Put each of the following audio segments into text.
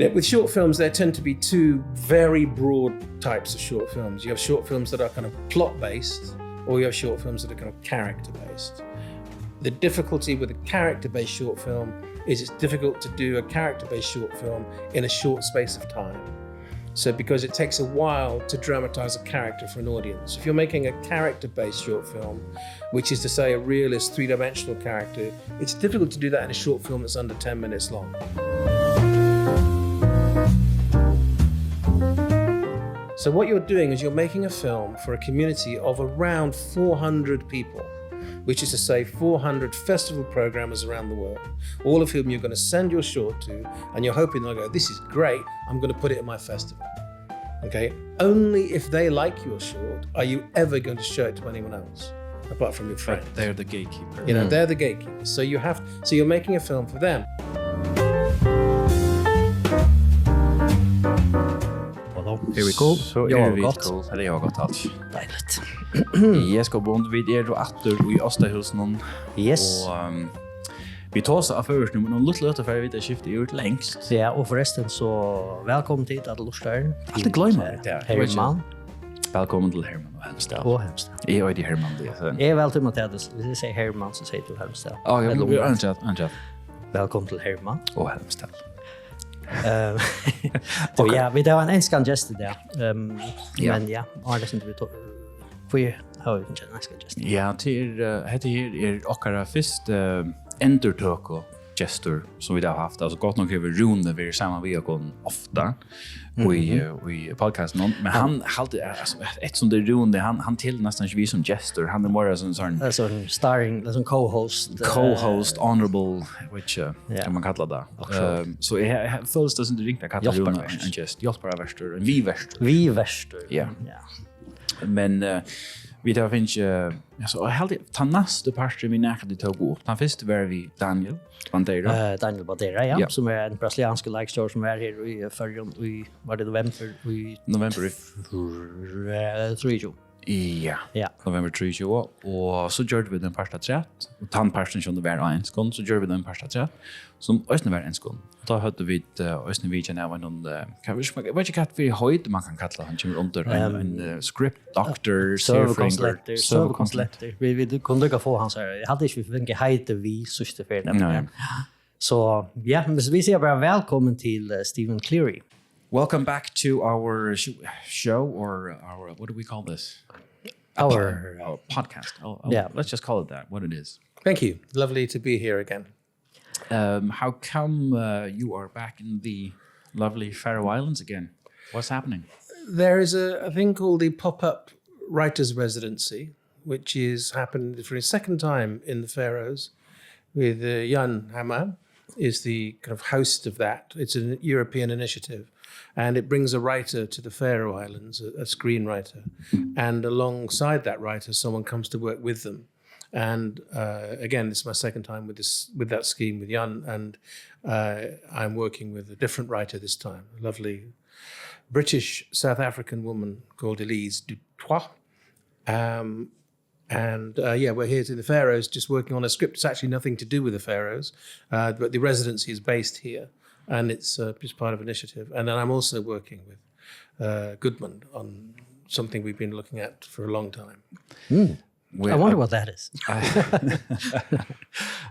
with short films, there tend to be two very broad types of short films. You have short films that are kind of plot-based, or you have short films that are kind of character-based. The difficulty with a character-based short film is it's difficult to do a character-based short film in a short space of time. So because it takes a while to dramatize a character for an audience. If you're making a character-based short film, which is to say a realist three-dimensional character, it's difficult to do that in a short film that's under 10 minutes long. So what you're doing is you're making a film for a community of around 400 people, which is to say 400 festival programmers around the world, all of whom you're going to send your short to, and you're hoping they'll go, this is great, I'm going to put it in my festival. Okay? Only if they like your short are you ever going to show it to anyone else, apart from your friends. But they're the gatekeeper. You know, they're the gatekeepers. So you're making a film for them. Here we go. Så vi jag cool. Eller jag har gått allt. Deiligt. Jeg skal bonde vid aftur i Østahusen. Yes. Og vi tar oss av først nu, men noen litt løte for vi har skiftet ut lengst. Ja, og forresten så velkommen til at Lorstøren. Alltid glemmer det. Hermann. Velkommen til Hermann og Helmsdal. Og Helmsdal. Jeg er de Hermann. Jeg er vel til Mathias. Hvis jeg sier Hermann, så sier du Helmsdal. Vi er ansatt. Velkommen til Hermann. Og Helmsdal. Og ja, vi har en enskan gest i det. Men ja, Arnesen, vi tog... Vi har jo ikke en enskan gest. Ja, dette her okkara fyrst endurtøk og gestur som vi da har haft. Altså godt nok har Rune vært sammen med oss ofta i podcasten. Men han alltid, ett som det Rune, han till nästan inte vi som gestur. Han är mer som sån starring, som co-host. Co-host, honorable, which kan man kalla det. Så jag följs det som det ringte kalla Rune en gest. Hjälpare värstur, en vi-värstur. Ja. Men vi tar finns så helt ta nästa part vi näkade tog upp. Han först var vi Daniel Bandera. Daniel Bandera, ja, som är en brasiliansk likestar som är här i Føroyum i var det november 3. Ja. November 3 och så gjorde vi den första chat och tandparsten som det var en skon så gjorde vi den första chat som ösnen var en skon. Då hade vi ösnen vitjan av någon kan vi vad jag kallar för höjd man kan kalla han kommer under en scripdoktarin serstøk. Vi kunde gå få han så jag hade inte förväntat heter vi sista för så ja, vi säger bara välkommen till Stephen Cleary. Welcome back to our show or our what do we call this? Our podcast. Yeah, let's just call it that. What it is. Thank you. Lovely to be here again. How come you are back in the lovely Faroe Islands again? What's happening? There is a thing called the pop-up writers' residency, which is happened for a second time in the Faroes, with Jan Hammer is the kind of host of that. It's a European initiative. And it brings a writer to the Faroe Islands, a screenwriter. And alongside that writer, someone comes to work with them. And again, this is my second time with that scheme with Jan. And I'm working with a different writer this time, a lovely British South African woman called Elise Dutois. We're here in the Faroes just working on a script. It's actually nothing to do with the Faroes, but the residency is based here. And it's just part of an initiative. And then I'm also working with Goodman on something we've been looking at for a long time. I wonder what that is.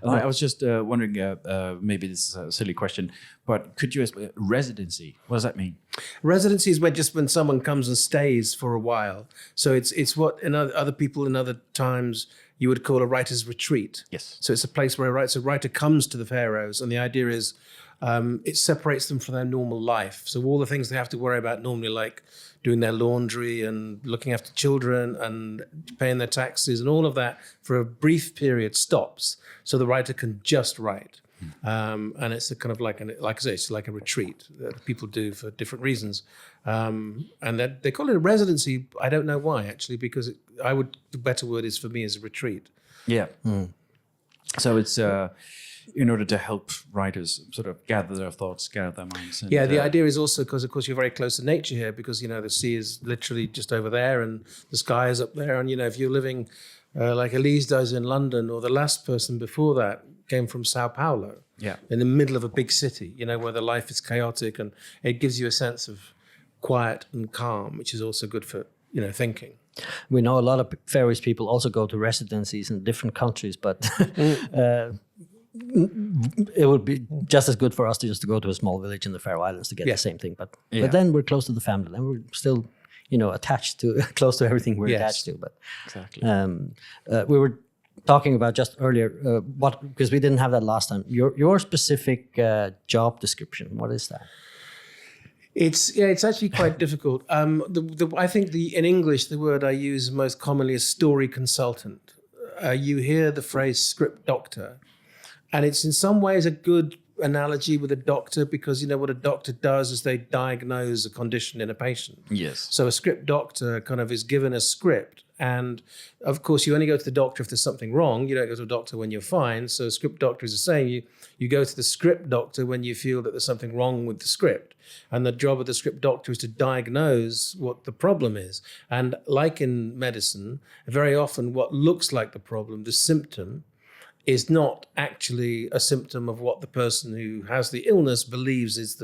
I was just wondering, maybe this is a silly question, but could you explain residency? What does that mean? Residency is when someone comes and stays for a while. So it's what in other people in other times you would call a writer's retreat. Yes. So it's a place where a writer comes to the Faroes, and the idea is it separates them from their normal life. So all the things they have to worry about normally, like doing their laundry and looking after children and paying their taxes and all of that, for a brief period stops. So the writer can just write. And it's a kind of like I say, it's like a retreat that people do for different reasons. And they call it a residency. I don't know why, actually, because the better word is for me is a retreat. Yeah. So it's in order to help writers sort of gather their thoughts, gather their minds. And, the idea is also because, of course, you're very close to nature here, because, the sea is literally just over there and the sky is up there. And, if you're living like Elise does in London, or the last person before that came from Sao Paulo, yeah, in the middle of a big city, where the life is chaotic, and it gives you a sense of quiet and calm, which is also good for, thinking. We know a lot of Faroese people also go to residencies in different countries, but it would be just as good for us to just go to a small village in the Faroe Islands to get the same thing. But then we're close to the family, and we're still, attached to close to everything we're attached to. But exactly, we were talking about just earlier because we didn't have that last time. Your specific job description, what is that? It's actually quite difficult. I think in English the word I use most commonly is story consultant. You hear the phrase script doctor, and it's in some ways a good analogy with a doctor, because what a doctor does is they diagnose a condition in a patient. Yes. So a script doctor kind of is given a script, and of course you only go to the doctor if there's something wrong. You don't go to a doctor when you're fine. So a script doctor is the same. You go to the script doctor when you feel that there's something wrong with the script, and the job of the script doctor is to diagnose what the problem is. And like in medicine, very often what looks like the problem, the symptom, is not actually a symptom of what the person who has the illness believes is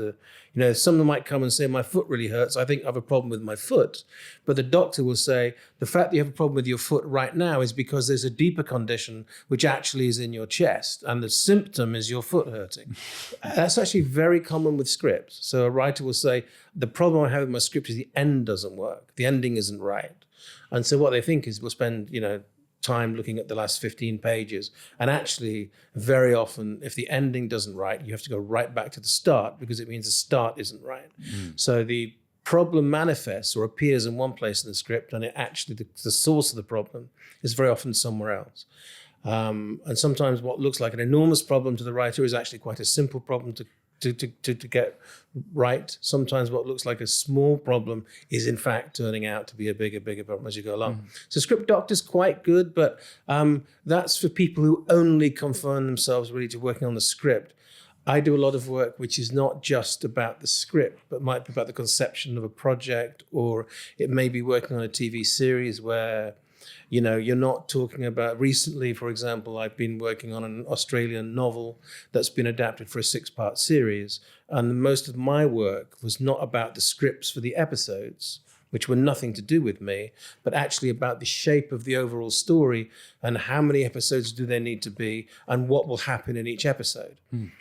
someone might come and say, my foot really hurts, I think I have a problem with my foot. But the doctor will say, the fact that you have a problem with your foot right now is because there's a deeper condition which actually is in your chest, and the symptom is your foot hurting. That's actually very common with scripts. So a writer will say, the problem I have with my script is the end doesn't work, the ending isn't right. And so what they think is we'll spend, time looking at the last 15 pages, and actually very often if the ending doesn't right, you have to go right back to the start, because it means the start isn't right. So the problem manifests or appears in one place in the script, and it actually the source of the problem is very often somewhere else. And sometimes what looks like an enormous problem to the writer is actually quite a simple problem to get right. Sometimes what looks like a small problem is in fact turning out to be a bigger problem as you go along. So script doctor's quite good, but that's for people who only confine themselves really to working on the script. I do a lot of work which is not just about the script, but might be about the conception of a project, or it may be working on a TV series where you're not talking about. Recently, for example, I've been working on an Australian novel that's been adapted for a 6-part series. And most of my work was not about the scripts for the episodes, which were nothing to do with me, but actually about the shape of the overall story and how many episodes do there need to be and what will happen in each episode.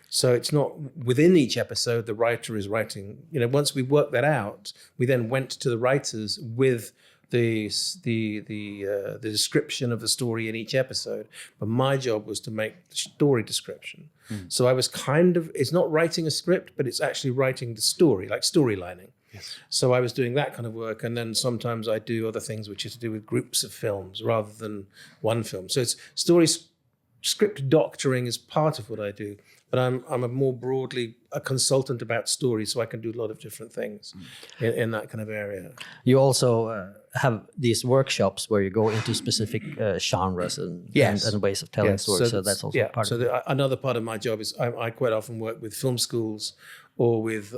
So it's not within each episode the writer is writing. Once we worked that out, we then went to the writers with the description of the story in each episode, but my job was to make the story description. So I was it's not writing a script, but it's actually writing the story, like storylining. Yes. So I was doing that kind of work, and then sometimes I do other things which is to do with groups of films rather than one film. So it's script doctoring is part of what I do, but I'm a more broadly a consultant about stories, so I can do a lot of different things in that kind of area. You also have these workshops where you go into specific genres and ways of telling stories. So that's also part of it. Another part of my job is I quite often work with film schools, or with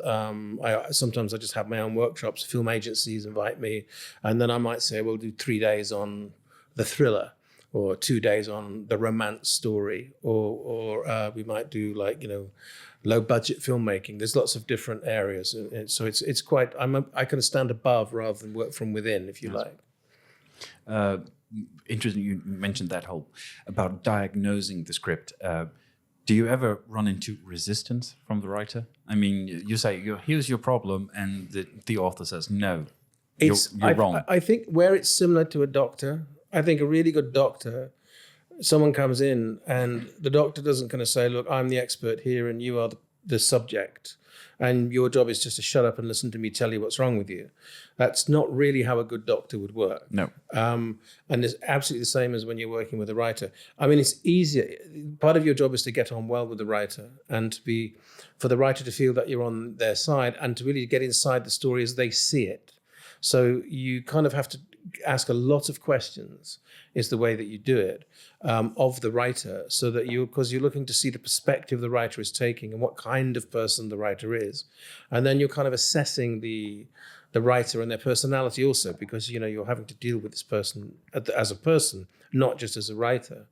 sometimes I just have my own workshops. Film agencies invite me, and then I might say we'll do 3 days on the thriller, or 2 days on the romance story, or we might do low budget filmmaking. There's lots of different areas, so it's quite. I can stand above rather than work from within, if you like. Interesting. You mentioned that whole about diagnosing the script. Do you ever run into resistance from the writer? I mean, you say, here's your problem, and the author says, no, you're wrong. I think where it's similar to a doctor, I think a really good doctor, someone comes in and the doctor doesn't kind of say, look, I'm the expert here and you are the subject, and your job is just to shut up and listen to me tell you what's wrong with you. That's not really how a good doctor would work. No. And it's absolutely the same as when you're working with a writer. I mean, it's easier. Part of your job is to get on well with the writer, and for the writer to feel that you're on their side, and to really get inside the story as they see it. So you kind of have to ask a lot of questions, is the way that you do it, of the writer, so that because you're looking to see the perspective the writer is taking and what kind of person the writer is. And then you're kind of assessing the writer and their personality also, because you're having to deal with this person as a person, not just as a writer.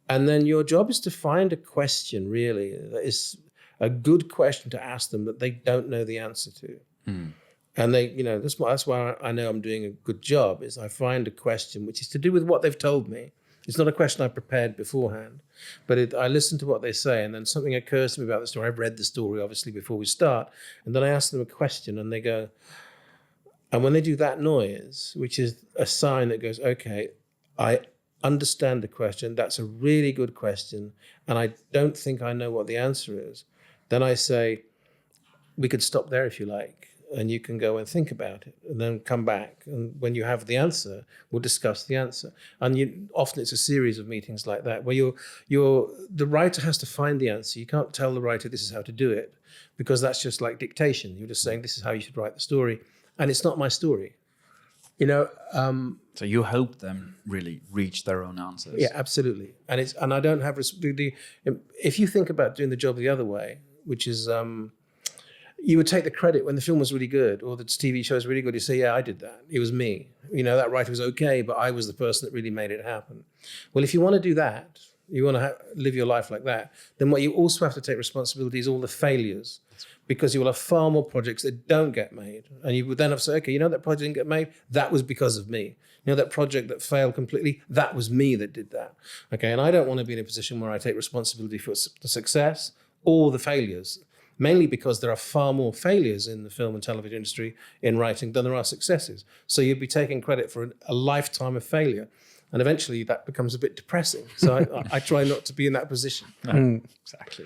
And then your job is to find a question, really, that is a good question to ask them that they don't know the answer to. And they, that's why I know I'm doing a good job, is I find a question which is to do with what they've told me. It's not a question I prepared beforehand, but I listen to what they say, and then something occurs to me about the story. I've read the story, obviously, before we start, and then I ask them a question, and they go, and when they do that noise, which is a sign that goes, okay, I understand the question, that's a really good question, and I don't think I know what the answer is, then I say, we could stop there if you like, and you can go and think about it and then come back. And when you have the answer, we'll discuss the answer. And often it's a series of meetings like that where the writer has to find the answer. You can't tell the writer this is how to do it, because that's just like dictation. You're just saying this is how you should write the story. And it's not my story. So you hope them really reach their own answers. Yeah, absolutely. And I don't have if you think about doing the job the other way, which is you would take the credit when the film was really good or the TV show was really good. You say, yeah, I did that. It was me. That writer was okay, but I was the person that really made it happen. Well, if you want to do that, you want to live your life like that, then what you also have to take responsibility is all the failures, because you will have far more projects that don't get made. And you would then have to say, okay, that project didn't get made? That was because of me. That project that failed completely, that was me that did that. Okay, and I don't want to be in a position where I take responsibility for the success or the failures, mainly because there are far more failures in the film and television industry in writing than there are successes. So you'd be taking credit for a lifetime of failure. And eventually that becomes a bit depressing. So I try not to be in that position. Exactly.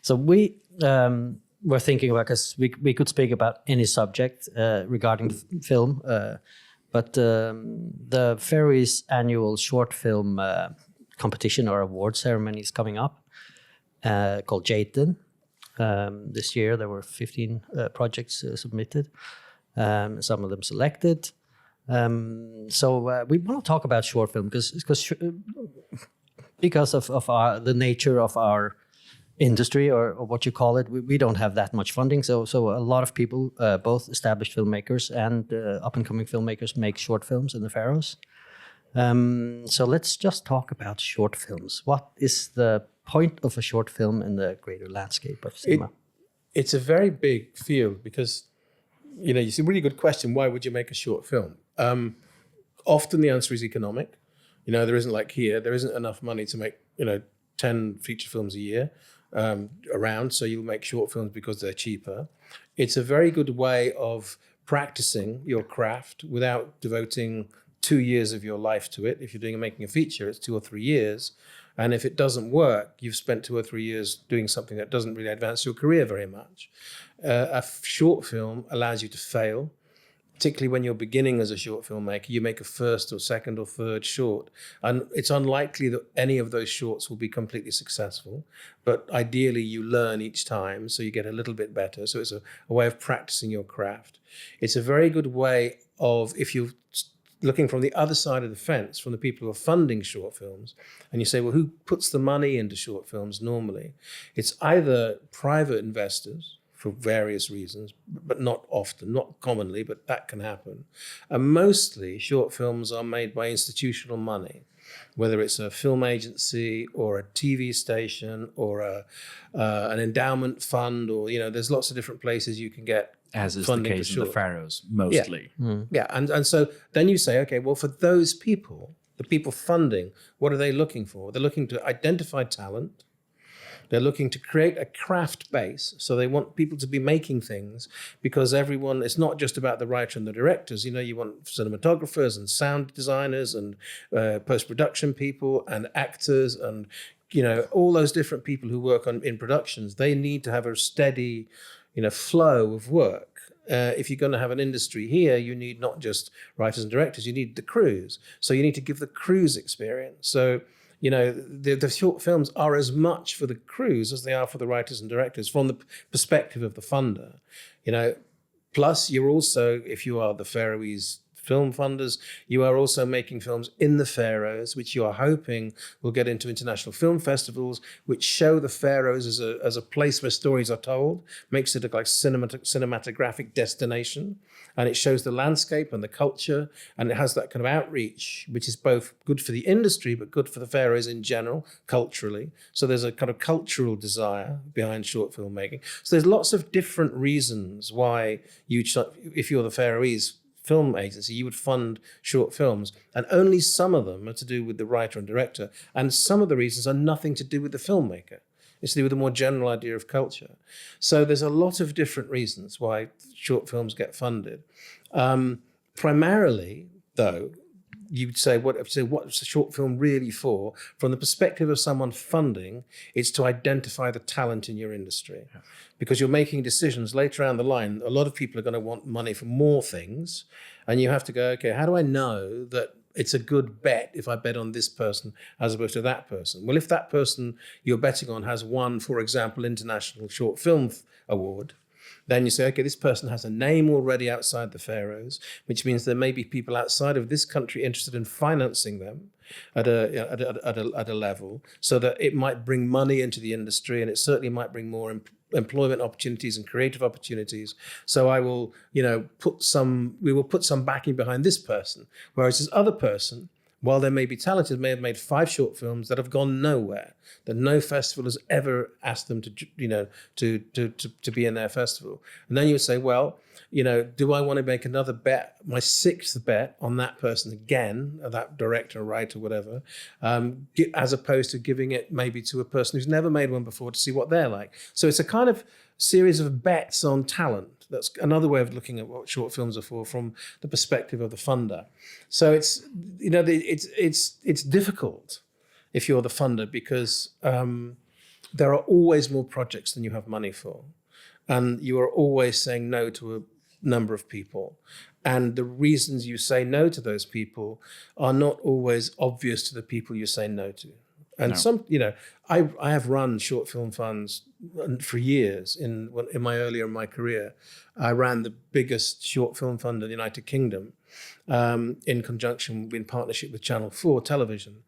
So we were thinking about, because we could speak about any subject regarding film, but the Faroese annual short film competition or award ceremony is coming up, called Geytin. This year there were 15 projects submitted, some of them selected. So we want to talk about short film because of the nature of our industry, or what you call it. We don't have that much funding, so a lot of people, both established filmmakers and up-and-coming filmmakers, make short films in the Faroes. So let's just talk about short films. What is the point of a short film in the greater landscape of cinema? It's a very big field, because you see, a really good question, why would you make a short film? Often the answer is economic. There isn't, like here, there isn't enough money to make 10 feature films a year around, so you'll make short films because they're cheaper. It's a very good way of practicing your craft without devoting 2 years of your life to it. If you're making a feature, it's 2 or 3 years. And if it doesn't work, you've spent 2 or 3 years doing something that doesn't really advance your career very much. A short film allows you to fail, particularly when you're beginning as a short filmmaker. You make a first or second or third short, and it's unlikely that any of those shorts will be completely successful. But ideally, you learn each time, so you get a little bit better. So it's a way of practicing your craft. It's a very good way of, if you're looking from the other side of the fence, from the people who are funding short films, and you say, well, who puts the money into short films normally? It's either private investors, for various reasons, but not often, not commonly, but that can happen. And mostly short films are made by institutional money, whether it's a film agency or a TV station or an endowment fund, or, there's lots of different places you can get as is the case in the Faroes, mostly. Yeah. And so then you say, okay, well, for those people, the people funding, what are they looking for? They're looking to identify talent. They're looking to create a craft base. So they want people to be making things, because it's not just about the writer and the directors. You want cinematographers and sound designers and post-production people and actors and, all those different people who work in productions. They need to have a steady, flow of work. If you're going to have an industry here, you need not just writers and directors, you need the crews. So you need to give the crews experience. So the short films are as much for the crews as they are for the writers and directors from the perspective of the funder. Plus, you're also, if you are the Faroese film funders, you are also making films in the Faroes, which you are hoping will get into international film festivals, which show the Faroes as a place where stories are told, makes it a like cinematographic destination, and it shows the landscape and the culture, and it has that kind of outreach, which is both good for the industry, but good for the Faroes in general, culturally. So there's a kind of cultural desire behind short filmmaking. So there's lots of different reasons why if you're the Faroese film agency, you would fund short films, and only some of them are to do with the writer and director, and some of the reasons are nothing to do with the filmmaker. It's to do with a more general idea of culture. So there's a lot of different reasons why short films get funded. Primarily, though, you'd say, what's a short film really for? From the perspective of someone funding, it's to identify the talent in your industry. Yeah. Because you're making decisions later down the line. A lot of people are going to want money for more things. And you have to go, okay, how do I know that it's a good bet if I bet on this person as opposed to that person? Well, if that person you're betting on has won, for example, International Short Film Award, then you say, okay, this person has a name already outside the Faroes, which means there may be people outside of this country interested in financing them at a level, so that it might bring money into the industry, and it certainly might bring more employment opportunities and creative opportunities. So I will, we will put some backing behind this person, whereas this other person, while they may be talented, may have made 5 short films that have gone nowhere, that no festival has ever asked them to be in their festival. And then you would say, well, do I want to make another bet, my 6th bet on that person again, or that director, writer, whatever, as opposed to giving it maybe to a person who's never made one before to see what they're like. So it's a kind of series of bets on talent. That's another way of looking at what short films are for from the perspective of the funder. So it's difficult if you're the funder, because there are always more projects than you have money for. And you are always saying no to a number of people. And the reasons you say no to those people are not always obvious to the people you say no to. And I have run short film funds for years. In my career, I ran the biggest short film fund in the United Kingdom, in partnership with Channel 4 television.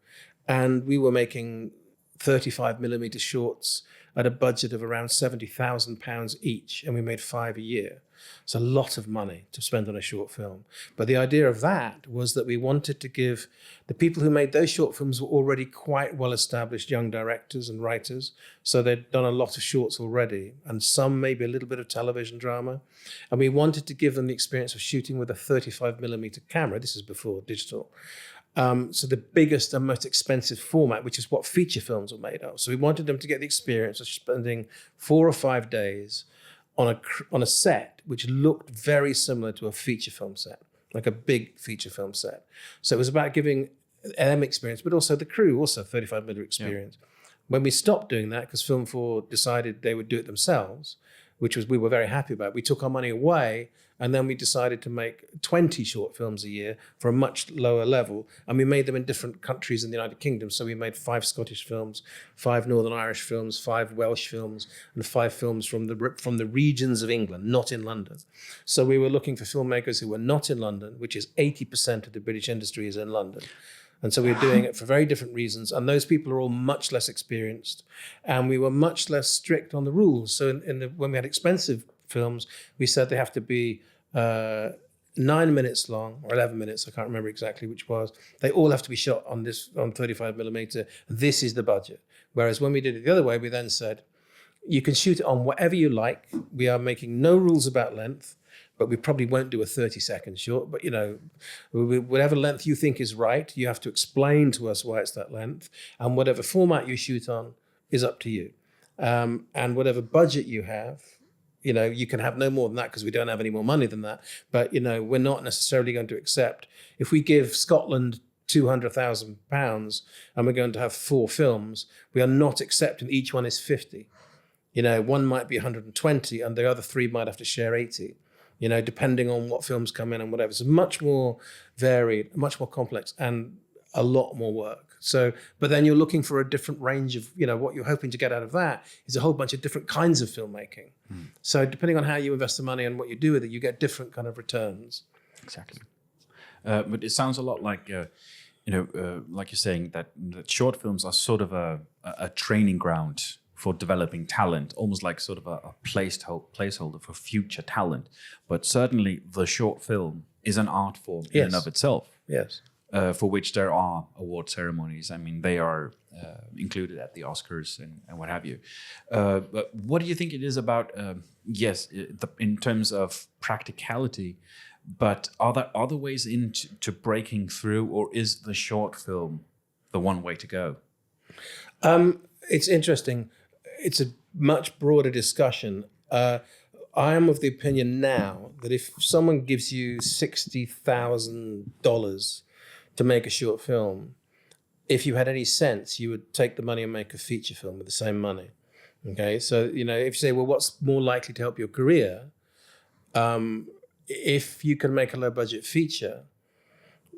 And we were making 35mm shorts at a budget of around £70,000 each, and we made 5 a year. It's a lot of money to spend on a short film. But the idea of that was that we wanted to give the people who made those short films were already quite well-established young directors and writers, so they'd done a lot of shorts already, and some maybe a little bit of television drama. And we wanted to give them the experience of shooting with a 35mm camera. This is before digital. So the biggest and most expensive format, which is what feature films were made of. So we wanted them to get the experience of spending 4 or 5 days on a set which looked very similar to a feature film set, like a big feature film set. So it was about giving them experience, but also the crew, also 35mm experience. Yeah. When we stopped doing that, because Film 4 decided they would do it themselves, we were very happy about. We took our money away, and then we decided to make 20 short films a year for a much lower level, and we made them in different countries in the United Kingdom. So we made 5 Scottish films, 5 Northern Irish films, 5 Welsh films, and 5 films from the regions of England, not in London. So we were looking for filmmakers who were not in London, which is 80% of the British industry is in London. And so we were doing it for very different reasons. And those people are all much less experienced. And we were much less strict on the rules. So when we had expensive films, we said they have to be 9 minutes long, or 11 minutes, I can't remember exactly which was. They all have to be shot on 35mm. This is the budget. Whereas when we did it the other way, we then said, you can shoot it on whatever you like. We are making no rules about length. But we probably won't do a 30-second short. But, whatever length you think is right, you have to explain to us why it's that length. And whatever format you shoot on is up to you. And whatever budget you have, you can have no more than that, because we don't have any more money than that. But, we're not necessarily going to accept. If we give Scotland £200,000 and we're going to have 4 films, we are not accepting each one is 50. One might be 120 and the other 3 might have to share 80. Depending on what films come in and whatever. It's much more varied, much more complex, and a lot more work. So, but then you're looking for a different range of, what you're hoping to get out of that is a whole bunch of different kinds of filmmaking. So depending on how you invest the money and what you do with it, you get different kind of returns. Exactly. But it sounds a lot like, like you're saying that short films are sort of a training ground for developing talent, almost like sort of a placeholder for future talent. But certainly the short film is an art form in and of itself. Yes. For which there are award ceremonies. I mean, they are included at the Oscars and what have you. But what do you think it is about, in terms of practicality, but are there other ways into breaking through, or is the short film the one way to go? It's interesting. It's a much broader discussion. I am of the opinion now that if someone gives you $60,000 to make a short film, if you had any sense, you would take the money and make a feature film with the same money. Okay, so if you say, well, what's more likely to help your career? If you can make a low-budget feature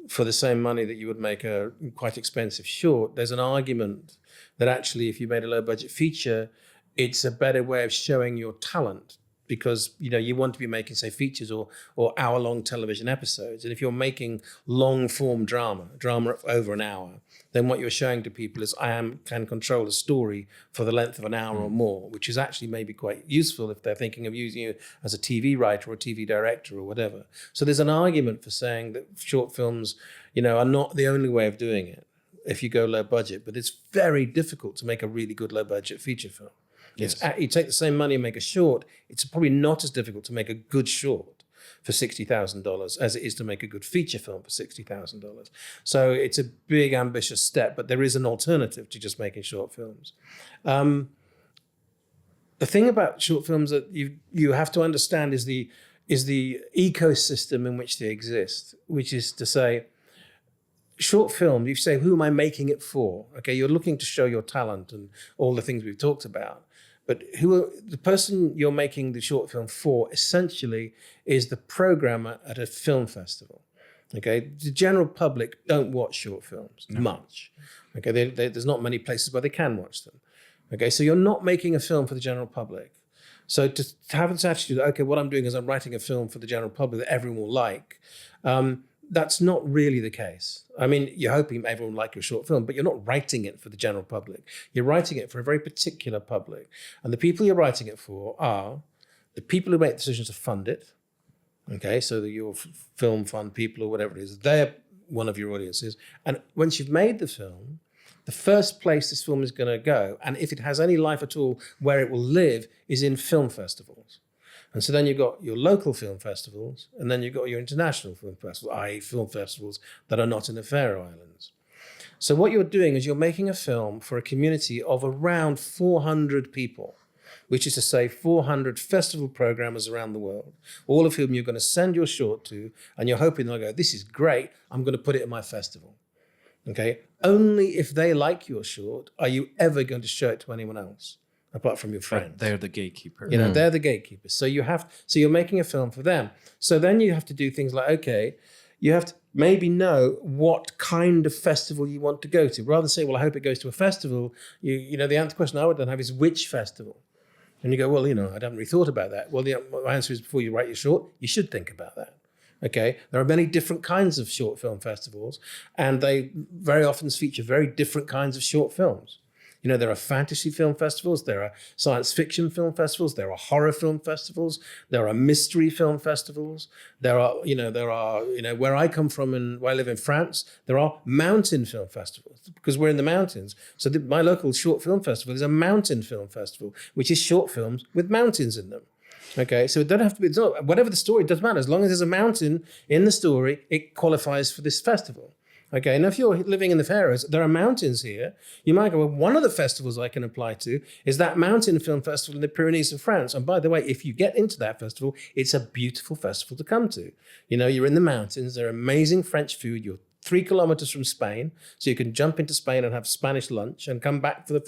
for the same money that you would make a quite expensive short, there's an argument that actually, if you made a low-budget feature, it's a better way of showing your talent, because you want to be making, say, features or hour-long television episodes. And if you're making long-form drama of over an hour, then what you're showing to people is can control a story for the length of an hour or more, which is actually maybe quite useful if they're thinking of using you as a TV writer or a TV director or whatever. So there's an argument for saying that short films, are not the only way of doing it if you go low budget, but it's very difficult to make a really good low-budget feature film. Yes. You take the same money and make a short, it's probably not as difficult to make a good short for $60,000 as it is to make a good feature film for $60,000. So it's a big, ambitious step, but there is an alternative to just making short films. The thing about short films that you have to understand is the ecosystem in which they exist, which is to say, short film, you say, who am I making it for? Okay, you're looking to show your talent and all the things we've talked about. But the person you're making the short film for essentially is the programmer at a film festival. Okay, the general public don't watch short films much. Okay, there's not many places where they can watch them. Okay, so you're not making a film for the general public. So to have this attitude, okay, what I'm doing is I'm writing a film for the general public that everyone will like. That's not really the case. I mean, you're hoping everyone will like your short film, but you're not writing it for the general public. You're writing it for a very particular public. And the people you're writing it for are the people who make decisions to fund it. Okay, so your film fund people or whatever it is, they're one of your audiences. And once you've made the film, the first place this film is going to go, and if it has any life at all, where it will live, is in film festivals. And so then you've got your local film festivals, and then you've got your international film festivals, i.e. film festivals that are not in the Faroe Islands. So what you're doing is you're making a film for a community of around 400 people, which is to say 400 festival programmers around the world, all of whom you're going to send your short to, and you're hoping they'll go, this is great, I'm going to put it in my festival. Okay? Only if they like your short are you ever going to show it to anyone else, apart from your friends. But they're the gatekeeper. They're the gatekeepers. So you're making a film for them. So then you have to do things like, okay, you have to maybe know what kind of festival you want to go to. Rather than say, well, I hope it goes to a festival, the answer question I would then have is, which festival? And you go, well, I haven't really thought about that. Well, my answer is, before you write your short, you should think about that. Okay, there are many different kinds of short film festivals, and they very often feature very different kinds of short films. There are fantasy film festivals, there are science fiction film festivals, there are horror film festivals, there are mystery film festivals, there are where I come from and where I live in France, there are mountain film festivals because we're in the mountains. So my local short film festival is a mountain film festival, which is short films with mountains in them. Okay, so it doesn't have to be, it's not, whatever the story, it doesn't matter. As long as there's a mountain in the story, it qualifies for this festival. Okay, now if you're living in the Faroes, there are mountains here. You might go, well, one of the festivals I can apply to is that mountain film festival in the Pyrenees of France. And by the way, if you get into that festival, it's a beautiful festival to come to. You're in the mountains, there are amazing French food, you're 3 kilometers from Spain, so you can jump into Spain and have Spanish lunch and come back for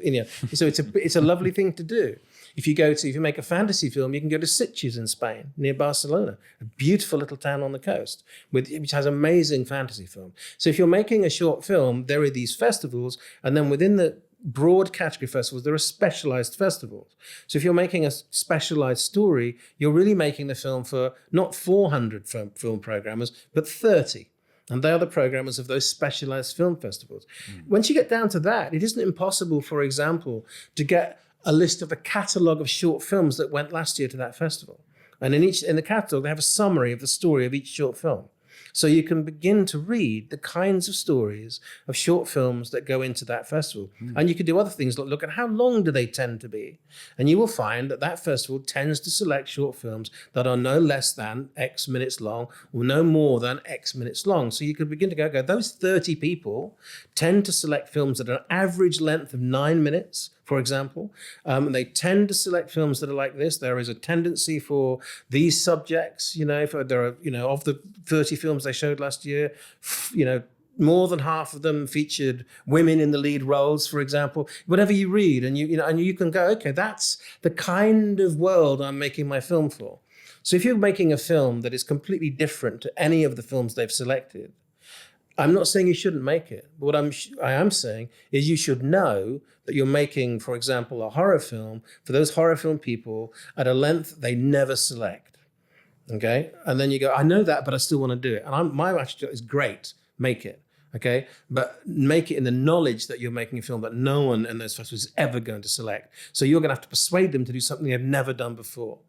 so it's a lovely thing to do. If you make a fantasy film, you can go to Sitges in Spain, near Barcelona, a beautiful little town on the coast, which has amazing fantasy film. So if you're making a short film, there are these festivals, and then within the broad category festivals, there are specialized festivals. So if you're making a specialized story, you're really making the film for not 400 film programmers, but 30. And they are the programmers of those specialized film festivals. Once you get down to that, it isn't impossible, for example, to get a list of the catalogue of short films that went last year to that festival. And in the catalogue, they have a summary of the story of each short film. So you can begin to read the kinds of stories of short films that go into that festival. And you can do other things like look at how long do they tend to be. And you will find that that festival tends to select short films that are no less than X minutes long or no more than X minutes long. So you could begin to go, those 30 people tend to select films that are an average length of 9 minutes, for example. They tend to select films that are like this. There is a tendency for these subjects, of the 30 films they showed last year, more than half of them featured women in the lead roles, for example. Whatever you read, and you can go, okay, that's the kind of world I'm making my film for. So if you're making a film that is completely different to any of the films they've selected, I'm not saying you shouldn't make it, but what I am saying is you should know that you're making, for example, a horror film for those horror film people at a length they never select, okay? And then you go, I know that, but I still want to do it. And my attitude is great, make it, okay? But make it in the knowledge that you're making a film that no one in those festivals is ever going to select. So you're going to have to persuade them to do something they've never done before.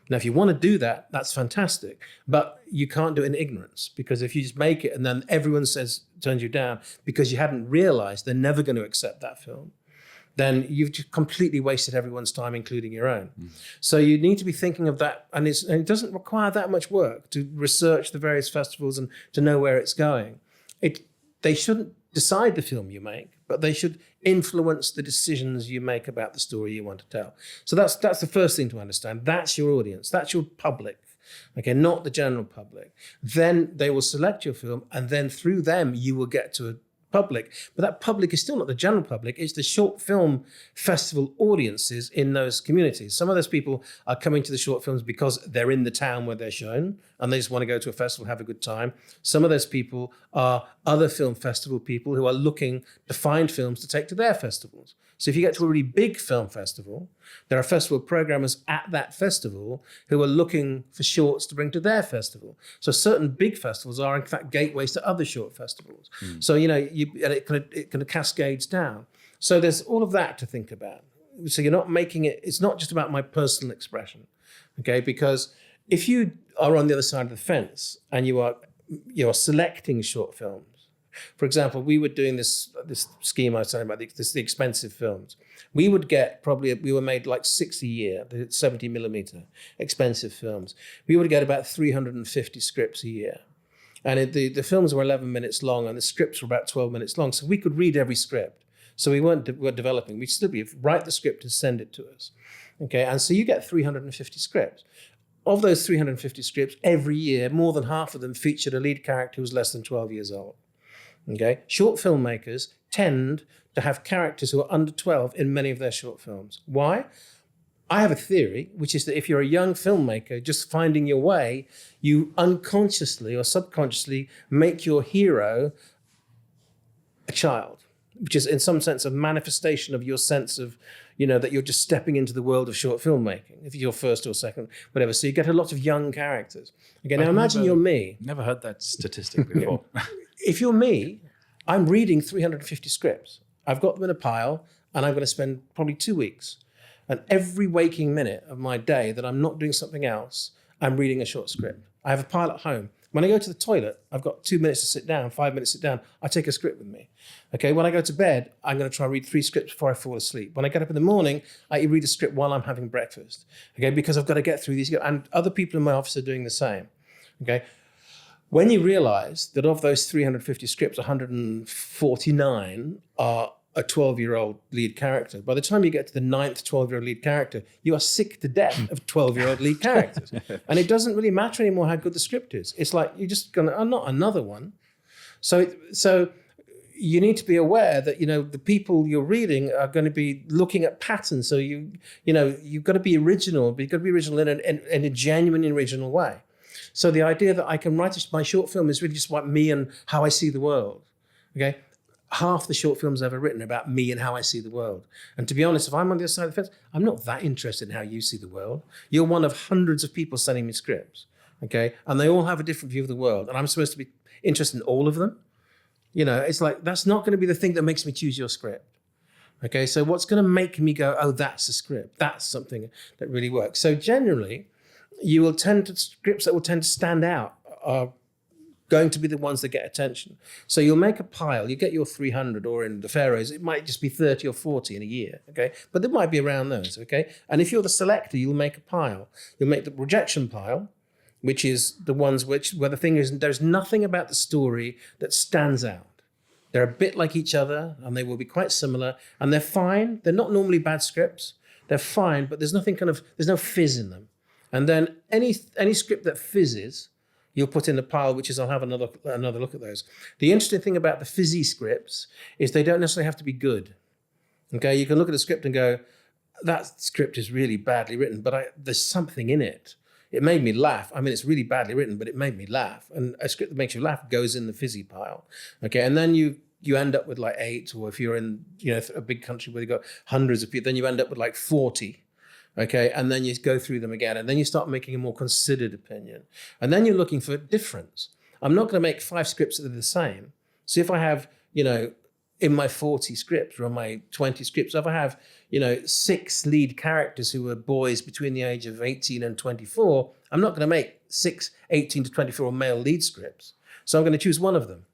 Now, if you want to do that, that's fantastic, but you can't do it in ignorance, because if you just make it and then everyone turns you down because you hadn't realized they're never going to accept that film, then you've just completely wasted everyone's time, including your own. So you need to be thinking of that, and it doesn't require that much work to research the various festivals and to know where it's going. They shouldn't decide the film you make, but they should influence the decisions you make about the story you want to tell. So that's the first thing to understand. That's your audience. That's your public, okay, not the general public. Then they will select your film, and then through them, you will get to a public. But that public is still not the general public. It's the short film festival audiences in those communities. Some of those people are coming to the short films because they're in the town where they're shown and they just want to go to a festival and have a good time. Some of those people are other film festival people who are looking to find films to take to their festivals. So if you get to a really big film festival, there are festival programmers at that festival who are looking for shorts to bring to their festival. So certain big festivals are in fact gateways to other short festivals. So, it kind of cascades down. So there's all of that to think about. So you're not making it's not just about my personal expression, okay? Because if you are on the other side of the fence and you are selecting short films, for example, we were doing this scheme I was talking about, the expensive films. We were made like 6 a year, the 70 millimeter expensive films. We would get about 350 scripts a year. And the films were 11 minutes long and the scripts were about 12 minutes long. So we could read every script. So we weren't developing. We'd still write the script and send it to us. Okay, and so you get 350 scripts. Of those 350 scripts, every year, more than half of them featured a lead character who was less than 12 years old. Okay, short filmmakers tend to have characters who are under 12 in many of their short films. Why? I have a theory, which is that if you're a young filmmaker just finding your way, you unconsciously or subconsciously make your hero a child, which is in some sense a manifestation of your sense of, that you're just stepping into the world of short filmmaking, if you're first or second, whatever. So you get a lot of young characters. Okay, now imagine you're me. Never heard that statistic before. If you're me, I'm reading 350 scripts. I've got them in a pile, and I'm going to spend probably 2 weeks. And every waking minute of my day that I'm not doing something else, I'm reading a short script. I have a pile at home. When I go to the toilet, I've got 2 minutes to sit down, 5 minutes to sit down. I take a script with me. Okay, when I go to bed, I'm going to try and read 3 scripts before I fall asleep. When I get up in the morning, I read a script while I'm having breakfast. Okay, because I've got to get through these. And other people in my office are doing the same. Okay. When you realize that of those 350 scripts, 149 are a 12-year-old lead character, by the time you get to the 9th 12-year-old lead character, you are sick to death of 12-year-old lead characters. And it doesn't really matter anymore how good the script is. It's like, you're just going to, not another one. So you need to be aware that, the people you're reading are going to be looking at patterns. So you've got to be original, but you've got to be original in a genuine, original way. So the idea that I can write my short film is really just about me and how I see the world, okay? Half the short films I've ever written are about me and how I see the world. And to be honest, if I'm on the other side of the fence, I'm not that interested in how you see the world. You're one of hundreds of people sending me scripts, okay? And they all have a different view of the world, and I'm supposed to be interested in all of them. You know, it's like, that's not going to be the thing that makes me choose your script. Okay, so what's going to make me go, oh, that's a script. That's something that really works. So generally, you will tend to, scripts that will tend to stand out are going to be the ones that get attention. So you'll make a pile, you get your 300, or in the Faroes, it might just be 30 or 40 in a year, okay? But it might be around those, okay? And if you're the selector, you'll make a pile. You'll make the rejection pile, which is the ones where the thing is, there's nothing about the story that stands out. They're a bit like each other, and they will be quite similar, and they're fine. They're not normally bad scripts. They're fine, but there's no fizz in them. And then any script that fizzes, you'll put in the pile, which is, I'll have another look at those. The interesting thing about the fizzy scripts is they don't necessarily have to be good. Okay, you can look at a script and go, that script is really badly written, but there's something in it. It made me laugh. I mean, it's really badly written, but it made me laugh. And a script that makes you laugh goes in the fizzy pile. Okay, and then you end up with like 8, or if you're in, you know, a big country where you've got hundreds of people, then you end up with like 40. Okay, and then you go through them again, and then you start making a more considered opinion. And then you're looking for difference. I'm not going to make 5 scripts that are the same. So if I have, you know, in my 40 scripts or in my 20 scripts, if I have, you know, 6 lead characters who are boys between the age of 18 and 24, I'm not going to make 6 18 to 24 male lead scripts. So I'm going to choose one of them.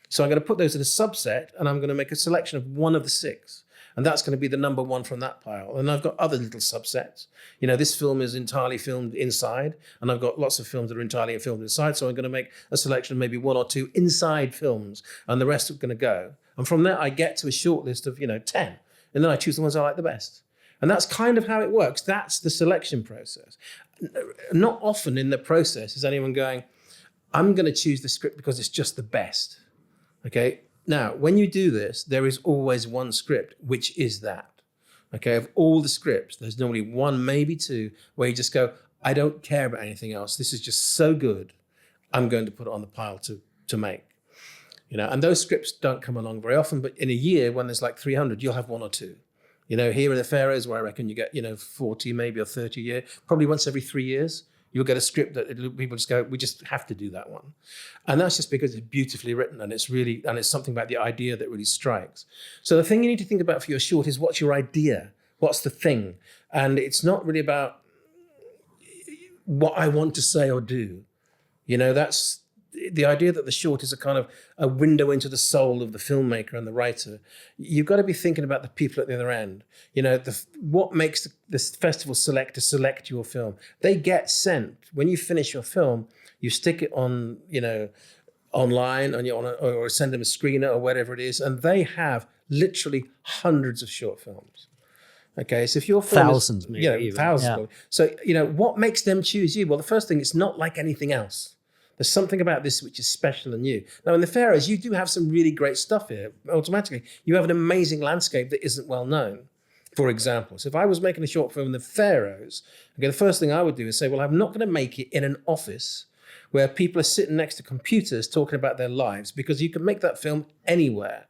So I'm going to put those in a subset, and I'm going to make a selection of one of the 6. And that's going to be the number 1 from that pile. And I've got other little subsets. You know, this film is entirely filmed inside, and I've got lots of films that are entirely filmed inside. So I'm going to make a selection of maybe 1 or 2 inside films, and the rest are going to go. And from there, I get to a short list of, you know, 10. And then I choose the ones I like the best. And that's kind of how it works. That's the selection process. Not often in the process is anyone going, I'm going to choose the script because it's just the best. Okay. Now, when you do this, there is always one script, which is that. Okay. Of all the scripts, there's normally 1, maybe 2, where you just go, I don't care about anything else. This is just so good. I'm going to put it on the pile to make. You know, and those scripts don't come along very often, but in a year, when there's like 300, you'll have 1 or 2. You know, here in the Faroes, where I reckon you get, you know, 40 maybe or 30 a year, probably once every 3 years, you'll get a script that people just go, we just have to do that one. And that's just because it's beautifully written, and it's something about the idea that really strikes. So the thing you need to think about for your short is, what's your idea? What's the thing? And it's not really about what I want to say or do. You know, that's the idea that the short is a kind of a window into the soul of the filmmaker and the writer. You've got to be thinking about the people at the other end. You know, what makes this festival select your film? They get sent. When you finish your film, you stick it on, you know, online, or send them a screener or whatever it is, and they have literally hundreds of short films. Okay, so if your film thousands, maybe, you know, even. thousands. Yeah. So, you know, what makes them choose you? Well, the first thing, it's not like anything else. There's something about this which is special and new. Now, in the Faroes, you do have some really great stuff here. Automatically, you have an amazing landscape that isn't well known, for example. So if I was making a short film in the Faroes, okay, the first thing I would do is say, well, I'm not going to make it in an office where people are sitting next to computers talking about their lives, because you can make that film anywhere.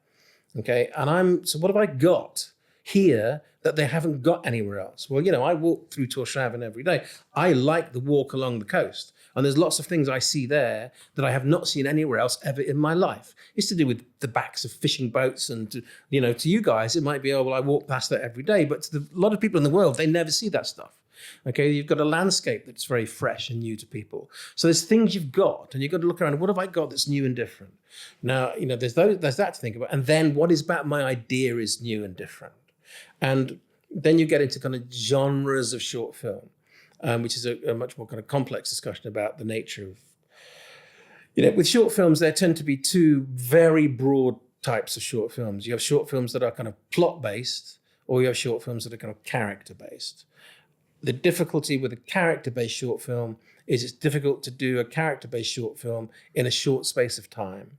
Okay, and so what have I got here that they haven't got anywhere else? Well, you know, I walk through Tórshavn every day. I like the walk along the coast. And there's lots of things I see there that I have not seen anywhere else ever in my life. It's to do with the backs of fishing boats, and to you guys, it might be, oh, well, I walk past that every day. But to a lot of people in the world, they never see that stuff. Okay, you've got a landscape that's very fresh and new to people. So there's things you've got, and you've got to look around. What have I got that's new and different? Now, you know, there's that to think about. And then what is about my idea is new and different. And then you get into kind of genres of short film. Which is a much more kind of complex discussion about the nature of, you know, with short films, there tend to be 2 very broad types of short films. You have short films that are kind of plot-based, or you have short films that are kind of character-based. The difficulty with a character-based short film is it's difficult to do a character-based short film in a short space of time.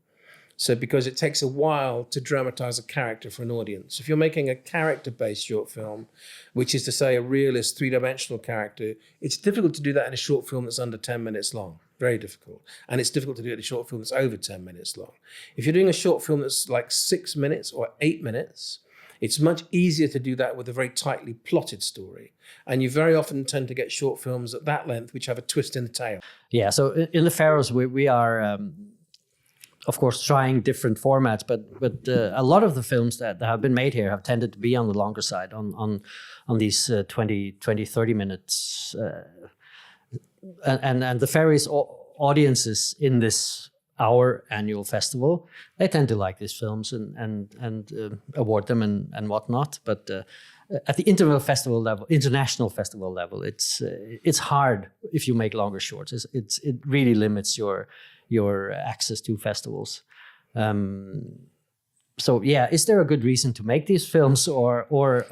So because it takes a while to dramatize a character for an audience. If you're making a character-based short film, which is to say a realist 3-dimensional character, it's difficult to do that in a short film that's under 10 minutes long. Very difficult. And it's difficult to do it in a short film that's over 10 minutes long. If you're doing a short film that's like 6 minutes or 8 minutes, It's much easier to do that with a very tightly plotted story. And you very often tend to get short films at that length, which have a twist in the tail. Yeah, so in the Faroes, we are, of course, trying different formats, but a lot of the films that have been made here have tended to be on the longer side, on these 20, 30 minutes. And the Faroese audiences in this our annual festival, they tend to like these films and award them and whatnot. But at the international festival level, it's hard if you make longer shorts. It really limits your access to festivals. So yeah, is there a good reason to make these films, or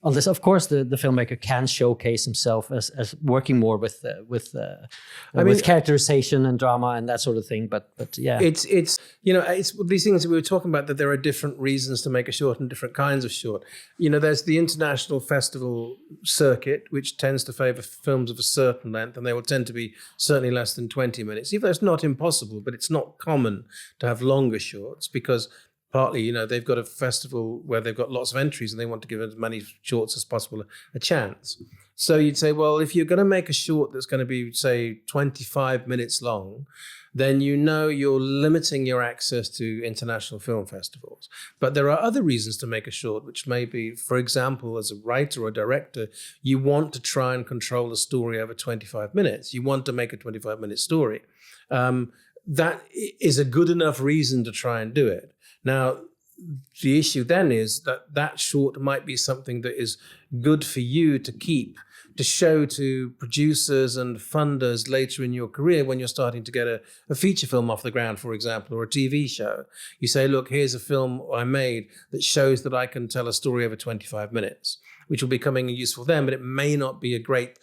unless of course the filmmaker can showcase himself as working more with characterization and drama and that sort of thing, but yeah, it's these things that we were talking about, that there are different reasons to make a short and different kinds of short. There's the international festival circuit, which tends to favor films of a certain length, and they will tend to be certainly less than 20 minutes, even though it's not impossible, but it's not common to have longer shorts, because partly, they've got a festival where they've got lots of entries and they want to give as many shorts as possible a chance. So you'd say, well, if you're going to make a short that's going to be, say, 25 minutes long, then you're limiting your access to international film festivals. But there are other reasons to make a short, which may be, for example, as a writer or a director, you want to try and control the story over 25 minutes. You want to make a 25-minute story. That is a good enough reason to try and do it. Now, the issue then is that short might be something that is good for you to keep, to show to producers and funders later in your career when you're starting to get a feature film off the ground, for example, or a TV show. You say, look, here's a film I made that shows that I can tell a story over 25 minutes, which will be coming useful then, but it may not be a great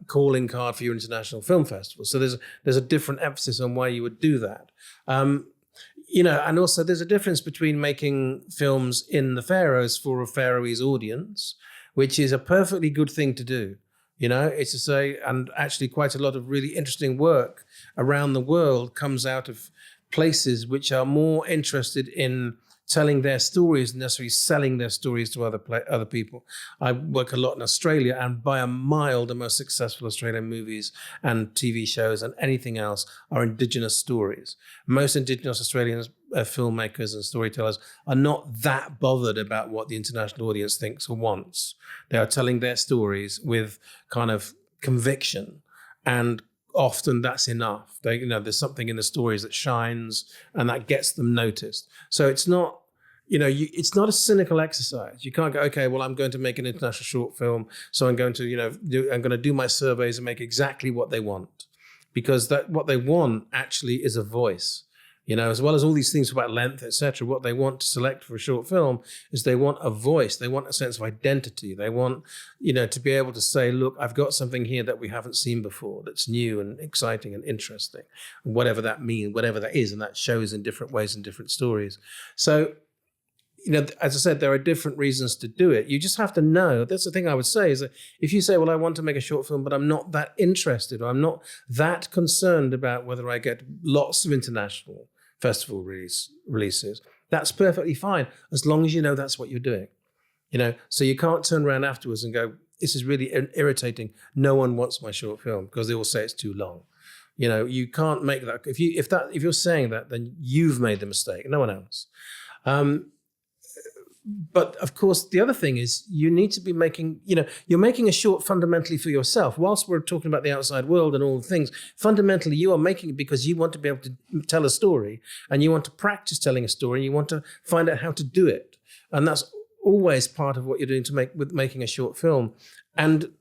calling card for your international film festival. So there's a different emphasis on why you would do that. And also there's a difference between making films in the Faroes for a Faroese audience, which is a perfectly good thing to do. It's to say, and actually quite a lot of really interesting work around the world comes out of places which are more interested in telling their stories than necessarily selling their stories to other people. I work a lot in Australia, and by a mile, the most successful Australian movies and TV shows and anything else are Indigenous stories. Most Indigenous Australian filmmakers and storytellers are not that bothered about what the international audience thinks or wants. They are telling their stories with kind of conviction, and often that's enough. There's something in the stories that shines and that gets them noticed. So it's not, it's not a cynical exercise. You can't go, okay, well, I'm going to make an international short film, so I'm going to do my surveys and make exactly what they want, because what they want actually is a voice. As well as all these things about length, etc., what they want to select for a short film is they want a voice. They want a sense of identity. They want, to be able to say, look, I've got something here that we haven't seen before, that's new and exciting and interesting, whatever that means, whatever that is, and that shows in different ways in different stories. So, as I said, there are different reasons to do it. You just have to know. That's the thing I would say, is that if you say, well, I want to make a short film, but I'm not that interested, or I'm not that concerned about whether I get lots of international festival releases, that's perfectly fine, as long as that's what you're doing. So you can't turn around afterwards and go, this is really irritating, no one wants my short film, because they will say it's too long. You can't make that. If you're saying that, then you've made the mistake, no one else. But of course, the other thing is you need to be making, you're making a short fundamentally for yourself. Whilst we're talking about the outside world and all the things, fundamentally you are making it because you want to be able to tell a story, and you want to practice telling a story, and you want to find out how to do it. And that's always part of what you're doing with making a short film. And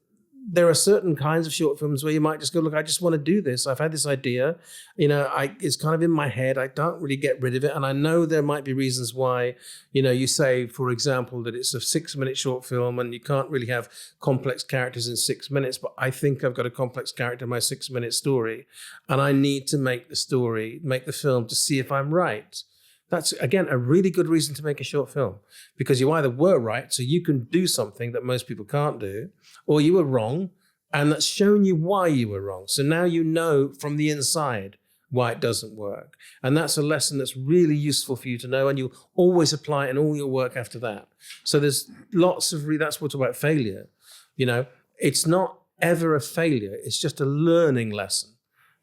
there are certain kinds of short films where you might just go, look, I just want to do this. I've had this idea, it's kind of in my head. I don't really get rid of it. And I know there might be reasons why, you say, for example, that it's a 6-minute short film and you can't really have complex characters in 6 minutes, but I think I've got a complex character in my 6-minute story. And I need to make the film to see if I'm right. That's, again, a really good reason to make a short film, because you either were right, so you can do something that most people can't do, or you were wrong, and that's shown you why you were wrong. So now you know from the inside why it doesn't work. And that's a lesson that's really useful for you to know, and you always apply it in all your work after that. So there's lots of, that's what we're talking about failure. You know, it's not ever a failure, it's just a learning lesson.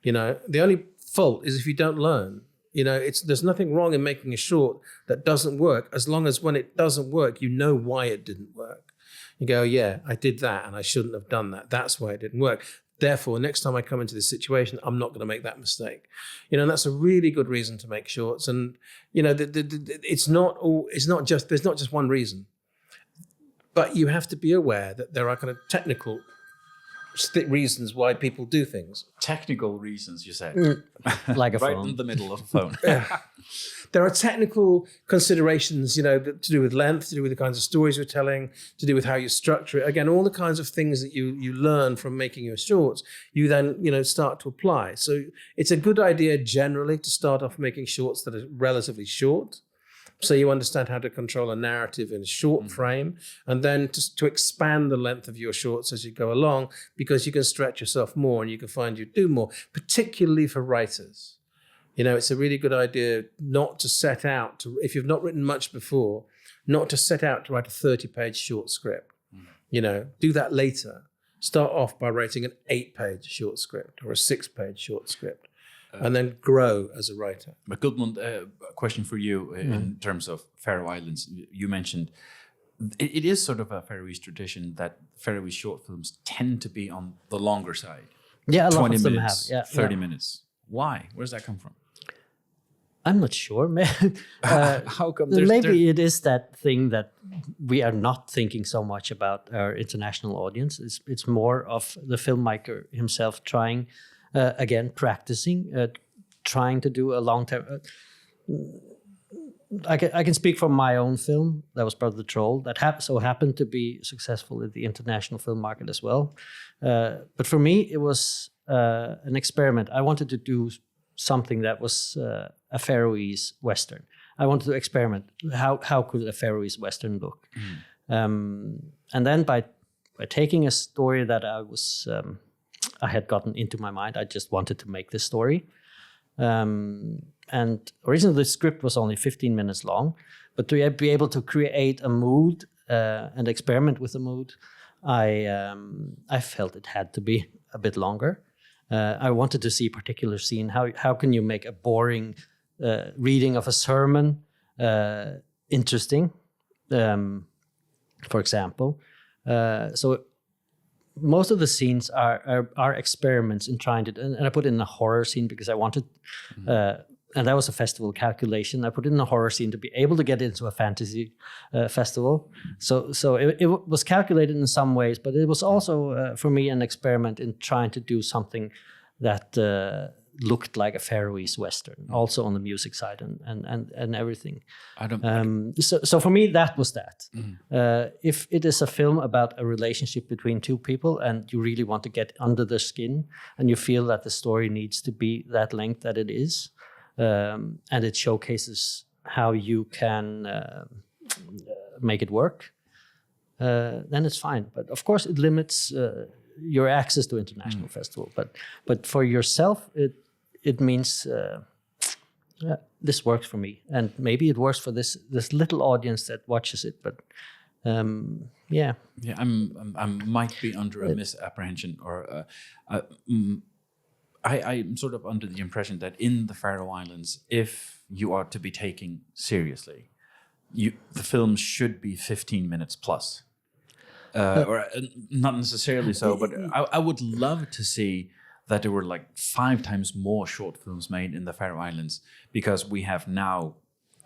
You know, the only fault is if you don't learn. You know, there's nothing wrong in making a short that doesn't work, as long as when it doesn't work, you know why it didn't work. You go, yeah, I did that and I shouldn't have done that. That's why it didn't work. Therefore, next time I come into this situation, I'm not going to make that mistake. You know, and that's a really good reason to make shorts. And, you know, there's not just one reason. But you have to be aware that there are kind of technical reasons why people do things. Technical reasons, you say? Like a phone. Right in the middle of a phone. There are technical considerations, you know, to do with length, to do with the kinds of stories you're telling, to do with how you structure it. Again, all the kinds of things that you learn from making your shorts, you then, you know, start to apply. So it's a good idea generally to start off making shorts that are relatively short, so you understand how to control a narrative in a short frame, and then to expand the length of your shorts as you go along, because you can stretch yourself more and you can find you do more, particularly for writers. You know, it's a really good idea not to set out to, if you've not written much before, not to set out to write a 30-page short script. You know, do that later. Start off by writing an 8-page short script or a 6-page short script, and then grow as a writer. But Gudmund, a question for you in terms of Faroe Islands. You mentioned it is sort of a Faroese tradition that Faroese short films tend to be on the longer side. Yeah, a lot 20 of them minutes, have. Yeah, 30 minutes. Why? Where does that come from? I'm not sure. How come? Maybe it is that thing that we are not thinking so much about our international audience. It's more of the filmmaker himself trying, again, practicing, trying to do a long-term... I can speak from my own film, that was Brother the Troll, that so happened to be successful in the international film market as well. But for me, it was an experiment. I wanted to do something that was a Faroese Western. I wanted to experiment. How could a Faroese Western look? And then by taking a story that I had gotten into my mind, I just wanted to make this story. And originally the script was only 15 minutes long, but to be able to create a mood and experiment with the mood, I felt it had to be a bit longer. I wanted to see a particular scene. How can you make a boring reading of a sermon interesting, for example? So most of the scenes are experiments in trying to, and I put in a horror scene because I wanted, and that was a festival calculation. I put in a horror scene to be able to get into a fantasy festival. So it was calculated in some ways, but it was also for me an experiment in trying to do something that looked like a Faroese Western, also on the music side and everything. So for me, that was that. If it is a film about a relationship between two people and you really want to get under the skin and you feel that the story needs to be that length that it is, and it showcases how you can make it work, then it's fine. But of course, it limits your access to international festival. But for yourself, it means this works for me, and maybe it works for this little audience that watches it. But yeah, I might be under a misapprehension, or I'm sort of under the impression that in the Faroe Islands, if you are to be taken seriously, the film should be 15 minutes plus. Or not necessarily so, but I would love to see that there were like 5 times more short films made in the Faroe Islands, because we have now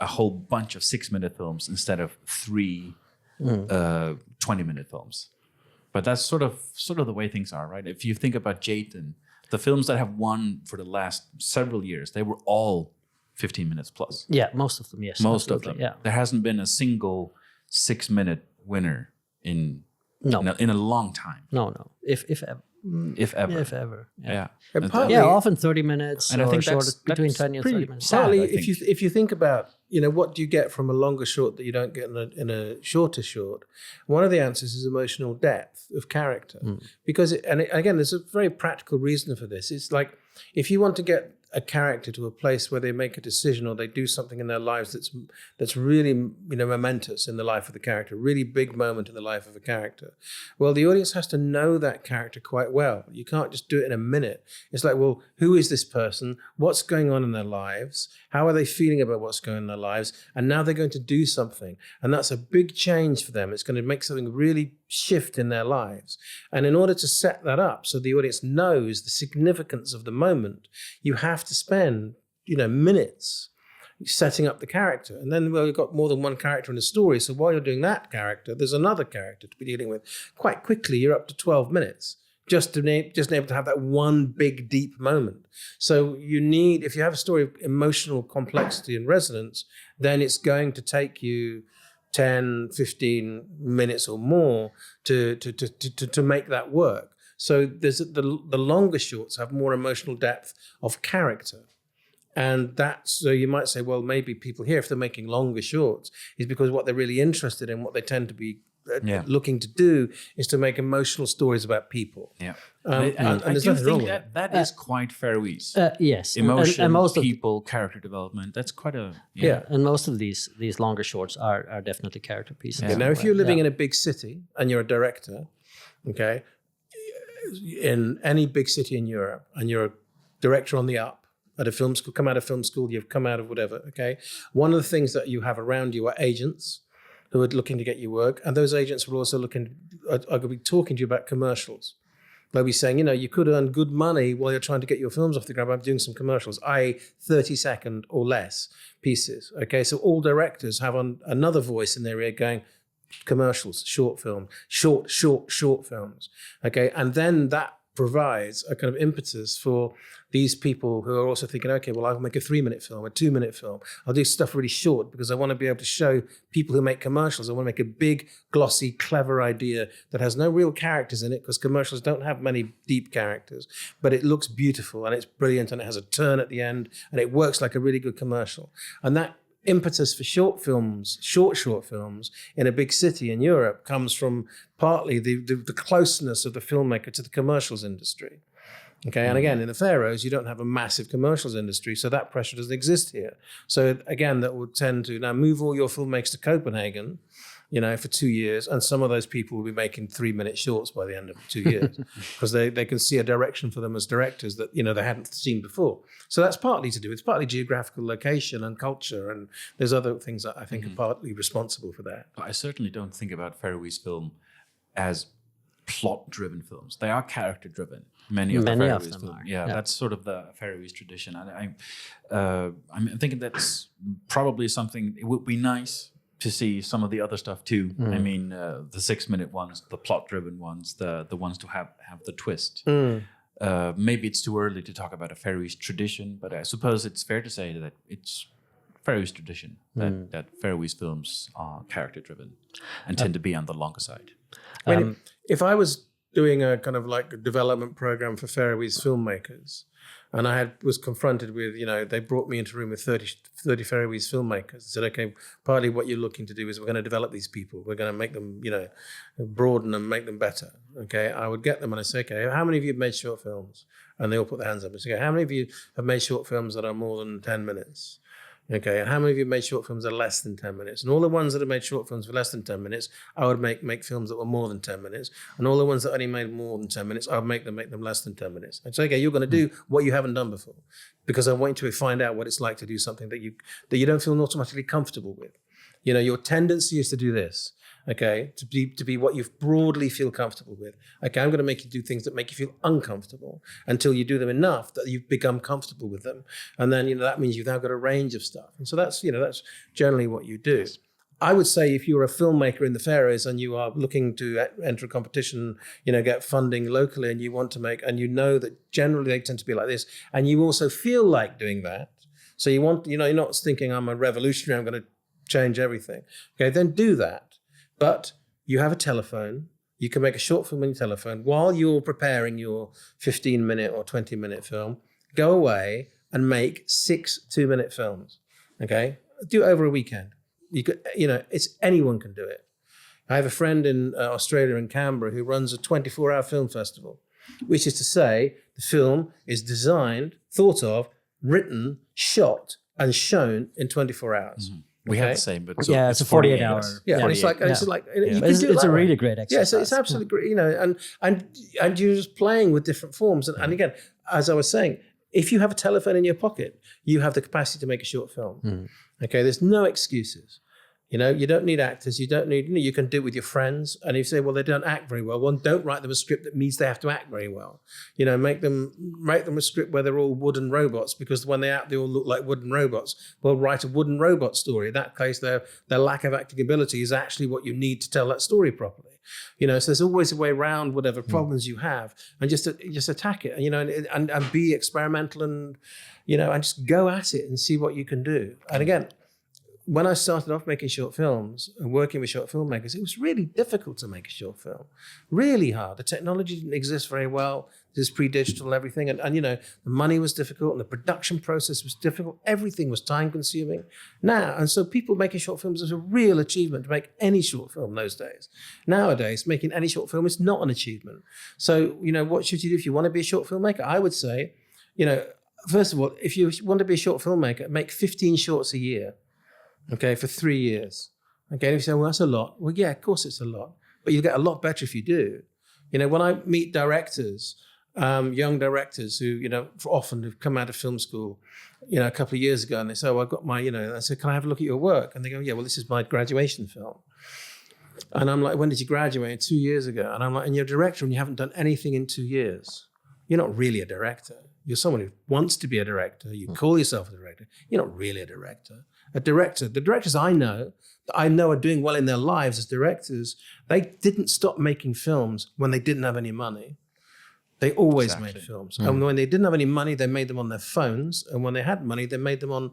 a whole bunch of 6-minute films instead of 3 20-minute films. But that's sort of the way things are, right? If you think about Geytin, the films that have won for the last several years, they were all 15 minutes plus. Yeah, most of them, yes. Most of them. Yeah. There hasn't been a single 6-minute winner in a long time. No. If ever. If ever. If ever. Yeah. Often 30 minutes, and I think shorter, that's between 20 and 30 minutes. Partly, if you think about, what do you get from a longer short that you don't get in a shorter short? One of the answers is emotional depth of character, because and again, there's a very practical reason for this. It's like if you want to get a character to a place where they make a decision or they do something in their lives that's really, momentous in the life of the character, really big moment in the life of a character. Well, the audience has to know that character quite well. You can't just do it in a minute. It's like, well, who is this person? What's going on in their lives? How are they feeling about what's going on in their lives? And now they're going to do something. And that's a big change for them. It's going to make something really shift in their lives. And in order to set that up so the audience knows the significance of the moment, you have to spend, minutes setting up the character. And then, well, you've got more than one character in the story. So while you're doing that character, there's another character to be dealing with. Quite quickly, you're up to 12 minutes. Just able to have that one big, deep moment. So you need, if you have a story of emotional complexity and resonance, then it's going to take you 10, 15 minutes or more to make that work. So there's the longer shorts have more emotional depth of character. And so you might say, well, maybe people here, if they're making longer shorts, is because what they're really interested in, what they tend to be looking to do is to make emotional stories about people. Yeah. And I do think that is quite Faroese. Yes. Emotion, and most people, character development, that's quite a... Yeah, and most of these longer shorts are definitely character pieces. Yeah. Now, if you're living in a big city and you're a director, okay, in any big city in Europe, and you're a director on the up at a film school, come out of film school, you've come out of whatever, okay, one of the things that you have around you are agents who are looking to get you work, and those agents will also are going to be talking to you about commercials. They'll be saying, you could earn good money while you're trying to get your films off the ground by doing some commercials, i.e. 30-second or less pieces. Okay, so all directors have another voice in their ear going, commercials, short film, short films. Okay, and then that provides a kind of impetus for these people who are also thinking, okay, well, I'll make a 3-minute film, a 2-minute film. I'll do stuff really short because I want to be able to show people who make commercials. I want to make a big, glossy, clever idea that has no real characters in it because commercials don't have many deep characters, but it looks beautiful and it's brilliant and it has a turn at the end and it works like a really good commercial. And that impetus for short films, short films in a big city in Europe comes from partly the closeness of the filmmaker to the commercials industry. Okay, and again, in the Faroes, you don't have a massive commercials industry, so that pressure doesn't exist here. So again, that would tend to now move all your filmmakers to Copenhagen, for 2 years, and some of those people will be making 3-minute shorts by the end of 2 years because they can see a direction for them as directors that they hadn't seen before. So that's partly to do. It's partly geographical location and culture, and there's other things that I think are partly responsible for that. I certainly don't think about Faroese film as plot-driven films. They are character-driven. Many of the Faroese films are. Yeah, that's sort of the Faroese tradition. And I'm thinking that's probably something. It would be nice to see some of the other stuff too. I mean, the 6-minute ones, the plot-driven ones, the ones to have the twist. Maybe it's too early to talk about a Faroese tradition, but I suppose it's fair to say that it's Faroese tradition that Faroese films are character-driven and tend to be on the longer side. I mean, if I was doing a kind of like a development program for Faroese filmmakers, and I was confronted with, they brought me into a room with 30 Faroese filmmakers and said, okay, partly what you're looking to do is we're going to develop these people. We're going to make them, broaden them, make them better. Okay, I would get them and I say, okay, how many of you have made short films? And they all put their hands up and say, okay, how many of you have made short films that are more than 10 minutes? Okay, and how many of you made short films that are less than 10 minutes? And all the ones that have made short films for less than 10 minutes, I would make films that were more than 10 minutes. And all the ones that only made more than 10 minutes, I would make them less than 10 minutes. I'd say, okay, you're going to do what you haven't done before because I want you to find out what it's like to do something that you don't feel automatically comfortable with. Your tendency is to do this. Okay, to be what you broadly feel comfortable with. Okay, I'm going to make you do things that make you feel uncomfortable until you do them enough that you've become comfortable with them, and then that means you've now got a range of stuff. And so that's generally what you do. I would say if you're a filmmaker in the Faroes and you are looking to enter a competition, get funding locally, and you want to make, and that generally they tend to be like this, and you also feel like doing that. So you want, you're not thinking I'm a revolutionary, I'm going to change everything. Okay, then do that. But you have a telephone. You can make a short film on your telephone while you're preparing your 15-minute or 20-minute film. Go away and make 6 2-minute films. Okay, do it over a weekend. You could, anyone can do it. I have a friend in Australia, in Canberra, who runs a 24-hour film festival, which is to say the film is designed, thought of, written, shot, and shown in 24 hours. We have the same, but it's a 48 hour. Yeah, and it's like it's a really great exercise. Yeah, so it's absolutely great, and you're just playing with different forms. And again, as I was saying, if you have a telephone in your pocket, you have the capacity to make a short film. Okay, there's no excuses. You don't need actors. You don't need. You can do it with your friends. And if you say, well, they don't act very well, don't write them a script that means they have to act very well. Make them a script where they're all wooden robots, because when they act, they all look like wooden robots. Well, write a wooden robot story. In that case, their lack of acting ability is actually what you need to tell that story properly. So there's always a way around whatever problems you have, and just attack it. And be experimental, and and just go at it and see what you can do. And again, when I started off making short films and working with short filmmakers, it was really difficult to make a short film. Really hard. The technology didn't exist very well. It was pre-digital and everything. And the money was difficult, and the production process was difficult. Everything was time-consuming. And so people making short films is a real achievement to make any short film those days. Nowadays, making any short film is not an achievement. So, what should you do if you want to be a short filmmaker? I would say, first of all, if you want to be a short filmmaker, make 15 shorts a year. Okay, for 3 years. Okay, and if you say, well, that's a lot. Well, yeah, of course it's a lot. But you'll get a lot better if you do. When I meet directors, young directors who, often have come out of film school, a couple of years ago, and they say, oh, I've got my, I said, can I have a look at your work? And they go, yeah, well, this is my graduation film. And I'm like, when did you graduate? 2 years ago. And I'm like, and you're a director and you haven't done anything in 2 years. You're not really a director. You're someone who wants to be a director. You call yourself a director. You're not really a director. The directors I know are doing well in their lives as directors, they didn't stop making films when they didn't have any money. They always made films. And when they didn't have any money, they made them on their phones. And when they had money, they made them on,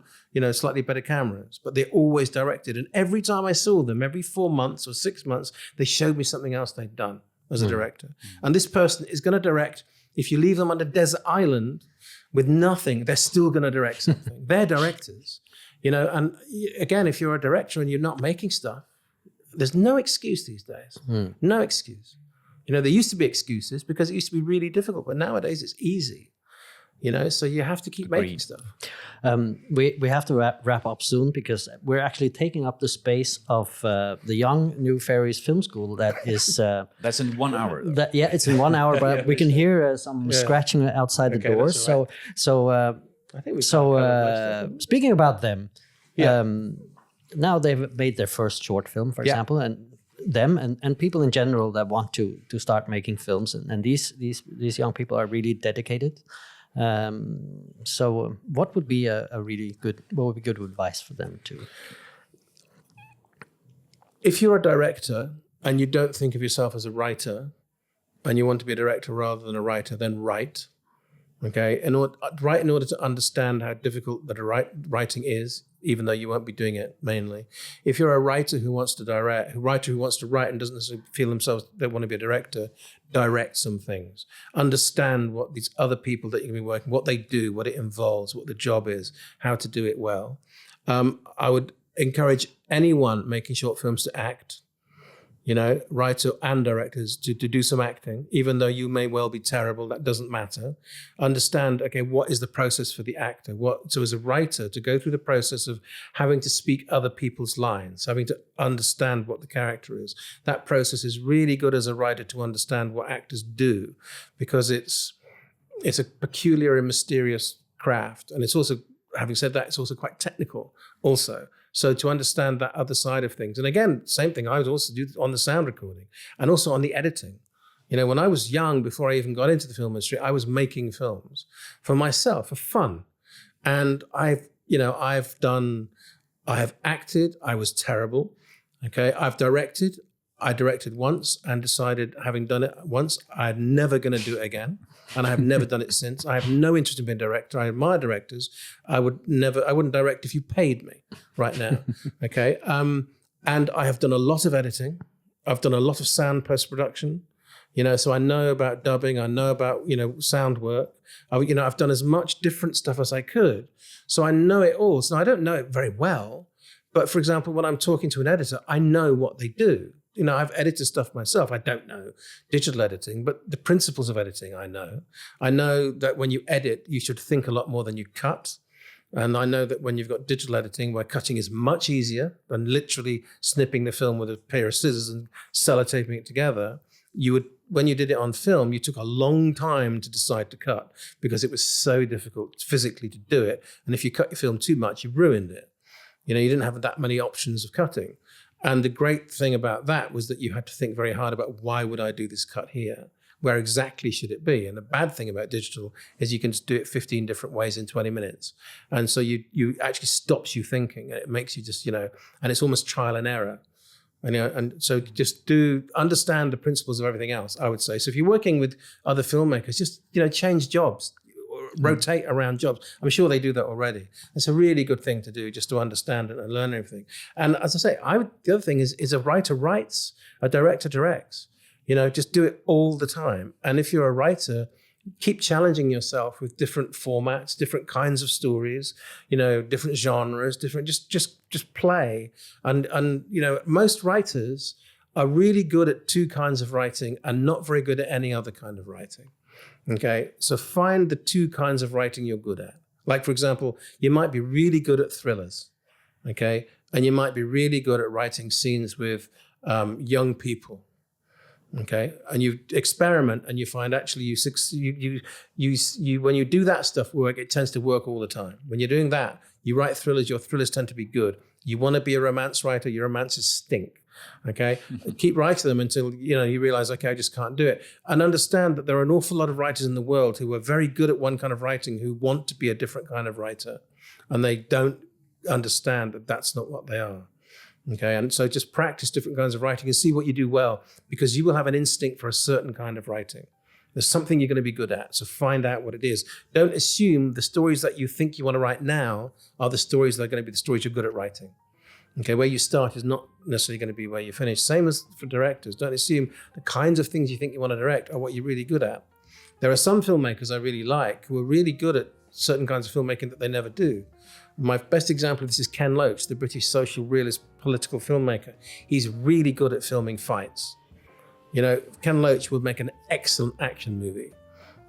slightly better cameras. But they always directed. And every time I saw them, every 4 months or 6 months, they showed me something else they'd done as a director. And this person is going to direct. If you leave them on a desert island with nothing, they're still going to direct something. They're directors. And again, if you're a director and you're not making stuff, there's no excuse these days. No excuse. There used to be excuses because it used to be really difficult, but nowadays it's easy. So you have to keep making stuff. We have to wrap up soon, because we're actually taking up the space of the young New Ferries Film School. That is that's in 1 hour. It's in 1 hour, but we can hear some scratching outside the doors. Right. So I think speaking about them, now they've made their first short film, for example, and them and people in general that want to start making films, and these young people are really dedicated. So what would be what would be good advice for them to? If you're a director and you don't think of yourself as a writer, and you want to be a director rather than a writer, then write. Okay, in order to understand how difficult that writing is, even though you won't be doing it mainly. If you're a writer who wants to direct, who wants to write and doesn't necessarily feel themselves they want to be a director, direct some things. Understand what these other people that you're going to be working, what they do, what it involves, what the job is, how to do it well. I would encourage anyone making short films to act. Writer and directors to do some acting, even though you may well be terrible, that doesn't matter. Understand, okay, what is the process for the actor? So as a writer, to go through the process of having to speak other people's lines, having to understand what the character is. That process is really good as a writer to understand what actors do, because it's a peculiar and mysterious craft. And it's also, having said that, it's also quite technical also. So to understand that other side of things. And again, same thing, I would also do on the sound recording and also on the editing. When I was young, before I even got into the film industry, I was making films for myself, for fun. And I have acted, I was terrible. Okay, I've directed. I directed once and decided, having done it once, I'm never going to do it again. And I have never done it since. I have no interest in being a director. I admire directors. I wouldn't direct if you paid me right now. Okay. And I have done a lot of editing. I've done a lot of sound post-production, so I know about dubbing. I know about, sound work. I've done as much different stuff as I could. So I know it all. So I don't know it very well. But for example, when I'm talking to an editor, I know what they do. I've edited stuff myself. I don't know digital editing, but the principles of editing I know. I know that when you edit, you should think a lot more than you cut. And I know that when you've got digital editing, where cutting is much easier than literally snipping the film with a pair of scissors and sellotaping it together, when you did it on film, you took a long time to decide to cut because it was so difficult physically to do it. And if you cut your film too much, you ruined it. You didn't have that many options of cutting. And the great thing about that was that you had to think very hard about, why would I do this cut here? Where exactly should it be? And the bad thing about digital is you can just do it 15 different ways in 20 minutes. And so you actually stops you thinking. It makes you just, and it's almost trial and error. And so just understand the principles of everything else, I would say. So if you're working with other filmmakers, just, change jobs, rotate around jobs. I'm sure they do that already. It's a really good thing to do, just to understand and learn everything. And as I say, the other thing is a writer writes, a director directs. Just do it all the time. And if you're a writer, keep challenging yourself with different formats, different kinds of stories, different genres, just play. And most writers are really good at two kinds of writing and not very good at any other kind of writing. Okay, so find the two kinds of writing you're good at. Like, for example, you might be really good at thrillers, okay? And you might be really good at writing scenes with young people. Okay, and you experiment and you find actually you when you do that stuff work, it tends to work all the time. When you're doing that, you write thrillers, your thrillers tend to be good. You want to be a romance writer, your romances stink. Okay, keep writing them until you realize, okay, I just can't do it. And understand that there are an awful lot of writers in the world who are very good at one kind of writing who want to be a different kind of writer, and they don't understand that that's not what they are. Okay, and so just practice different kinds of writing and see what you do well, because you will have an instinct for a certain kind of writing. There's something you're going to be good at, so find out what it is. Don't assume the stories that you think you want to write now are the stories that are going to be the stories you're good at writing. Okay, where you start is not necessarily going to be where you finish. Same as for directors. Don't assume the kinds of things you think you want to direct are what you're really good at. There are some filmmakers I really like who are really good at certain kinds of filmmaking that they never do. My best example of this is Ken Loach, the British social realist political filmmaker. He's really good at filming fights. Ken Loach would make an excellent action movie.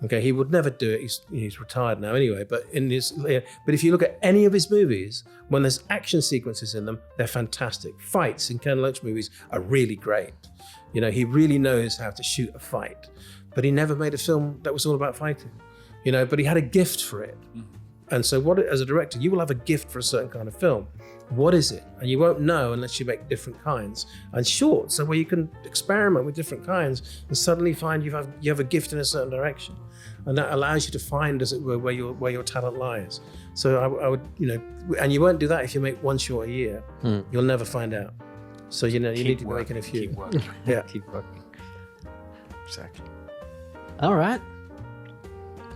Okay, he would never do it. He's retired now anyway. But if you look at any of his movies, when there's action sequences in them, they're fantastic. Fights in Ken Loach movies are really great. He really knows how to shoot a fight. But he never made a film that was all about fighting. But he had a gift for it. And so as a director, you will have a gift for a certain kind of film. What is it? And you won't know unless you make different kinds. And shorts, so where you can experiment with different kinds and suddenly find you have a gift in a certain direction. And that allows you to find, as it were, where your talent lies. So I would, and you won't do that if you make one short a year. You'll never find out. So, you need to be making a few. Keep working. Yeah. Keep working. Exactly. All right.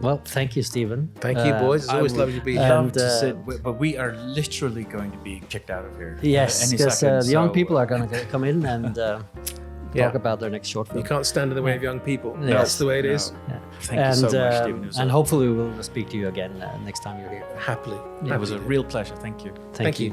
Well, thank you, Stephen. Thank you, boys. It's always lovely to be here. Love to sit, but we are literally going to be kicked out of here. Yes, because the young people are going to come in and talk about their next short film. You can't stand in the way of young people. Yes. That's the way it is. Yeah. Thank you so much, Stephen. And hopefully we will speak to you again next time you're here. Happily. It was a real pleasure. Thank you. Thank you.